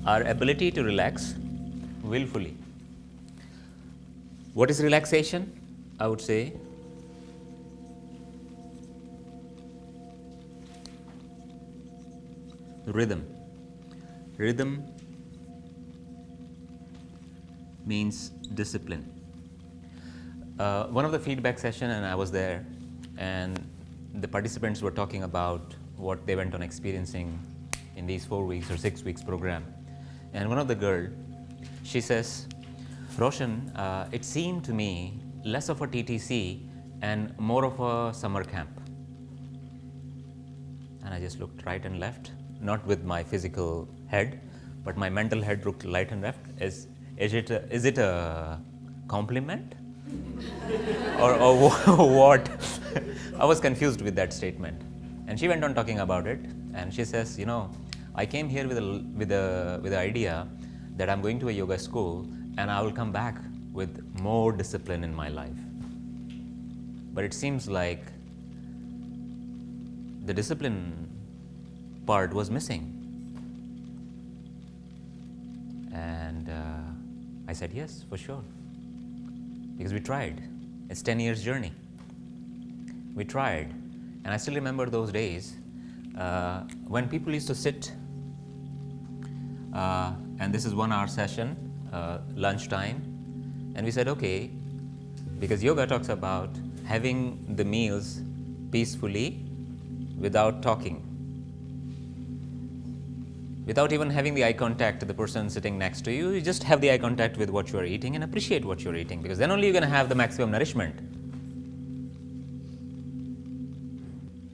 our ability to relax willfully. What is relaxation? I would say rhythm. Rhythm means discipline. One of the feedback session, and I was there, and the participants were talking about what they went on experiencing in these 4 weeks or 6 weeks program. And one of the girl, she says, Roshan, it seemed to me less of a TTC and more of a summer camp. And I just looked right and left, not with my physical head, but my mental head looked right and left. Is it a compliment? or what? I was confused with that statement. And she went on talking about it, and she says, I came here with the idea that I'm going to a yoga school and I will come back with more discipline in my life. But it seems like the discipline part was missing. And I said, yes, for sure. Because we tried. It's 10 years journey. We tried. And I still remember those days when people used to sit, and this is 1 hour session, lunchtime, and we said, okay, because yoga talks about having the meals peacefully without talking, without even having the eye contact to the person sitting next to you. You just have the eye contact with what you are eating and appreciate what you are eating, because then only you're going to have the maximum nourishment.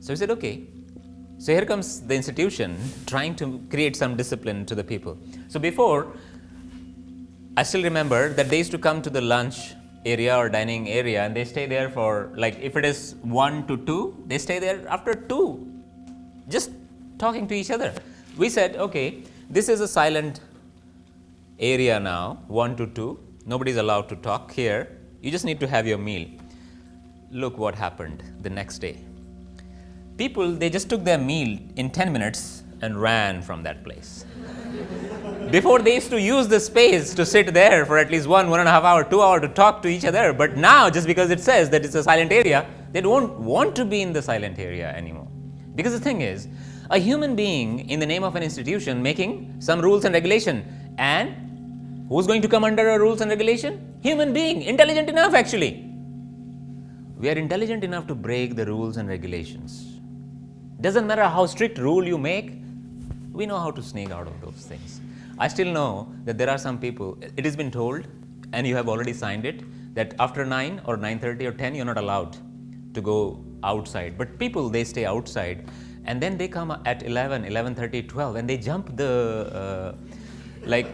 So we said, okay. So here comes the institution trying to create some discipline to the people. So before, I still remember that they used to come to the lunch area or dining area, and they stay there for, like, if it is 1 to 2, they stay there after 2, just talking to each other. We said, okay, this is a silent area now, 1 to 2. Nobody's allowed to talk here. You just need to have your meal. Look what happened the next day. People, they just took their meal in 10 minutes and ran from that place. Before, they used to use the space to sit there for at least 1.5 hours, 2 hours to talk to each other. But now, just because it says that it's a silent area, they don't want to be in the silent area anymore. Because the thing is, a human being in the name of an institution making some rules and regulation. And who's going to come under a rules and regulation? Human being, intelligent enough actually. We are intelligent enough to break the rules and regulations. Doesn't matter how strict rule you make, we know how to sneak out of those things. I still know that there are some people, it has been told, and you have already signed it, that after 9 or 9:30 or 10, you're not allowed to go outside. But people, they stay outside, and then they come at 11, 11:30, 12, and they jump the, like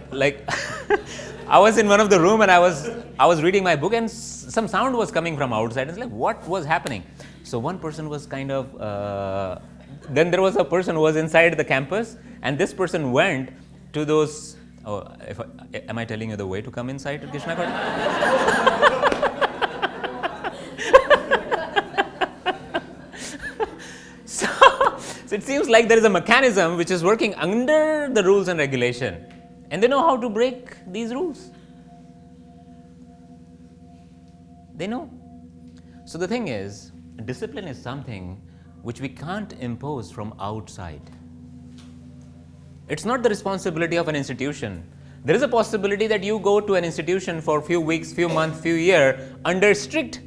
I was in one of the room and I was reading my book, and some sound was coming from outside. It's like, what was happening? So one person was kind of, then there was a person who was inside the campus, and this person went to those, am I telling you the way to come inside Krishna Garden? So it seems like there is a mechanism which is working under the rules and regulation, and they know how to break these rules. They know. So the thing is, discipline is something which we can't impose from outside. It's not the responsibility of an institution. There is a possibility that you go to an institution for a few weeks, few months, few years under strict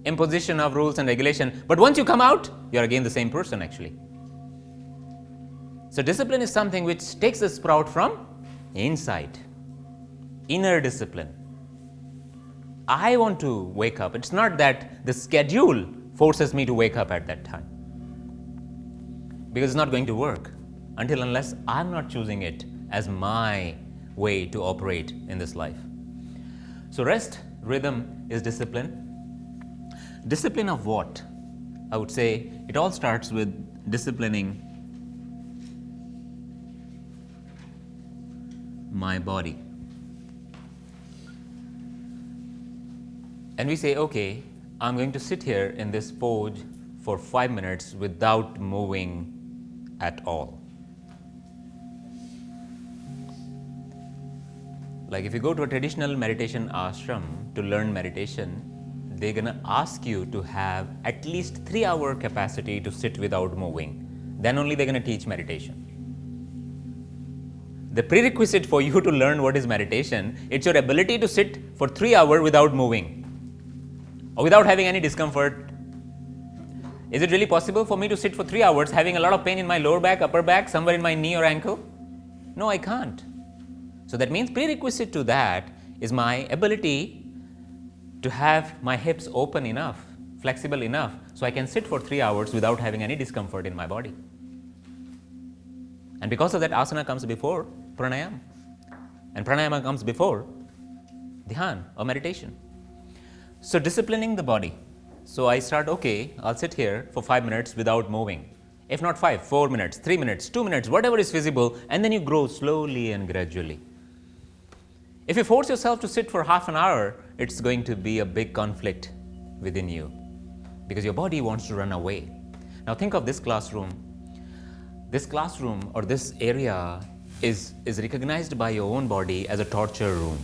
imposition of rules and regulation. But once you come out, you're again the same person actually. So discipline is something which takes a sprout from inside. Inner discipline. I want to wake up. It's not that the schedule forces me to wake up at that time. Because it's not going to work until unless I'm not choosing it as my way to operate in this life. So rest, rhythm is discipline. Discipline of what? I would say it all starts with disciplining my body. And we say, okay, I'm going to sit here in this pose for 5 minutes without moving at all. Like if you go to a traditional meditation ashram to learn meditation, they're going to ask you to have at least 3-hour capacity to sit without moving. Then only they're going to teach meditation. The prerequisite for you to learn what is meditation, it's your ability to sit for 3 hours without moving or without having any discomfort. Is it really possible for me to sit for 3 hours having a lot of pain in my lower back, upper back, somewhere in my knee or ankle? No, I can't. So that means prerequisite to that is my ability to have my hips open enough, flexible enough, so I can sit for 3 hours without having any discomfort in my body. And because of that, asana comes before pranayama. And pranayama comes before dhyan or meditation. So disciplining the body. So I start, okay, I'll sit here for 5 minutes without moving. If not 5, 4 minutes, 3 minutes, 2 minutes, whatever is feasible, and then you grow slowly and gradually. If you force yourself to sit for half an hour, it's going to be a big conflict within you because your body wants to run away. Now think of this classroom. This classroom or this area is recognized by your own body as a torture room.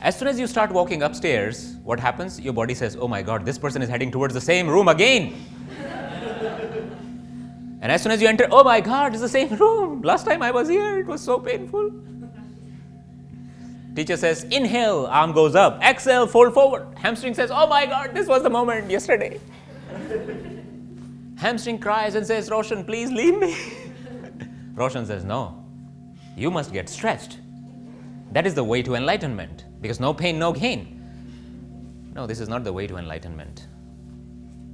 As soon as you start walking upstairs, what happens? Your body says, oh my God, this person is heading towards the same room again. And as soon as you enter, oh my God, it's the same room. Last time I was here, it was so painful. Teacher says, inhale, arm goes up. Exhale, fold forward. Hamstring says, oh my God, this was the moment yesterday. Hamstring cries and says, Roshan, please leave me. Roshan says, no, you must get stretched. That is the way to enlightenment, because no pain, no gain. No, this is not the way to enlightenment.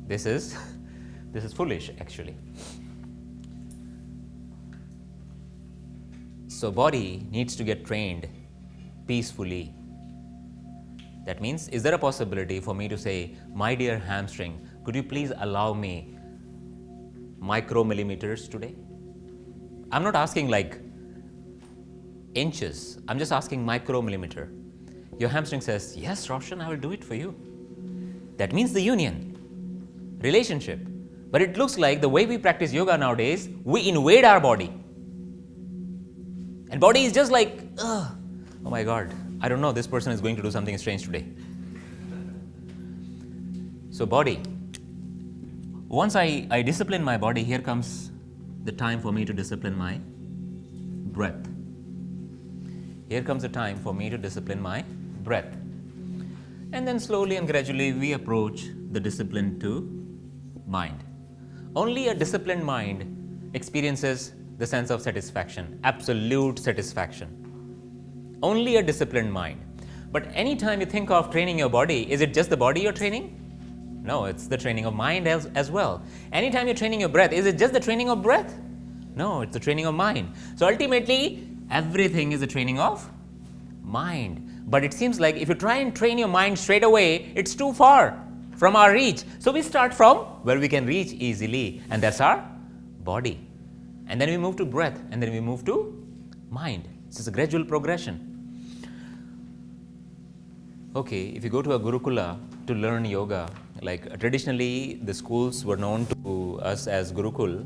This is foolish, actually. So body needs to get trained peacefully. That means, is there a possibility for me to say, my dear hamstring, could you please allow me micromillimeters today? I'm not asking like inches, I'm just asking micromillimeter. Your hamstring says, yes, Roshan, I will do it for you. That means the union, relationship. But it looks like the way we practice yoga nowadays, we invade our body. And body is just like, oh my God, I don't know, this person is going to do something strange today. So body, once I discipline my body, here comes the time for me to discipline my breath. Here comes the time for me to discipline my breath. And then slowly and gradually we approach the discipline to mind. Only a disciplined mind experiences the sense of satisfaction, absolute satisfaction. Only a disciplined mind. But anytime you think of training your body, is it just the body you're training? No, it's the training of mind as well. Anytime you're training your breath, is it just the training of breath? No, it's the training of mind. So ultimately, everything is a training of mind. But it seems like if you try and train your mind straight away, it's too far from our reach. So we start from where we can reach easily, and that's our body. And then we move to breath, and then we move to mind. This is a gradual progression. Okay, if you go to a Gurukula to learn yoga, like traditionally the schools were known to us as Gurukul,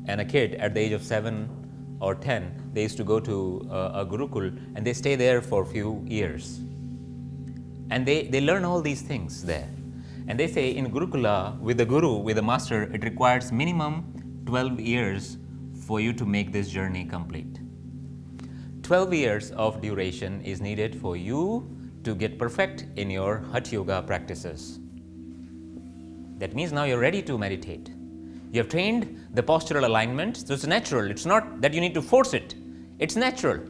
and a kid at the age of 7 or 10, they used to go to a Gurukul and they stay there for a few years. And they learn all these things there. And they say in Gurukula, with the Guru, with the master, it requires minimum 12 years for you to make this journey complete. 12 years of duration is needed for you to get perfect in your Hatha Yoga practices. That means now you're ready to meditate. You have trained the postural alignment, so it's natural. It's not that you need to force it. It's natural.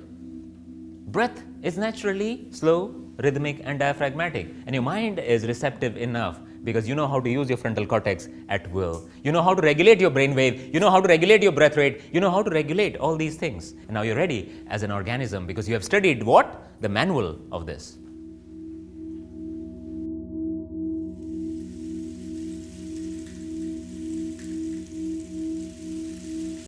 Breath is naturally slow, rhythmic and diaphragmatic, and your mind is receptive enough because you know how to use your frontal cortex at will. You know how to regulate your brainwave, you know how to regulate your breath rate, you know how to regulate all these things. And now you're ready as an organism because you have studied what? The manual of this.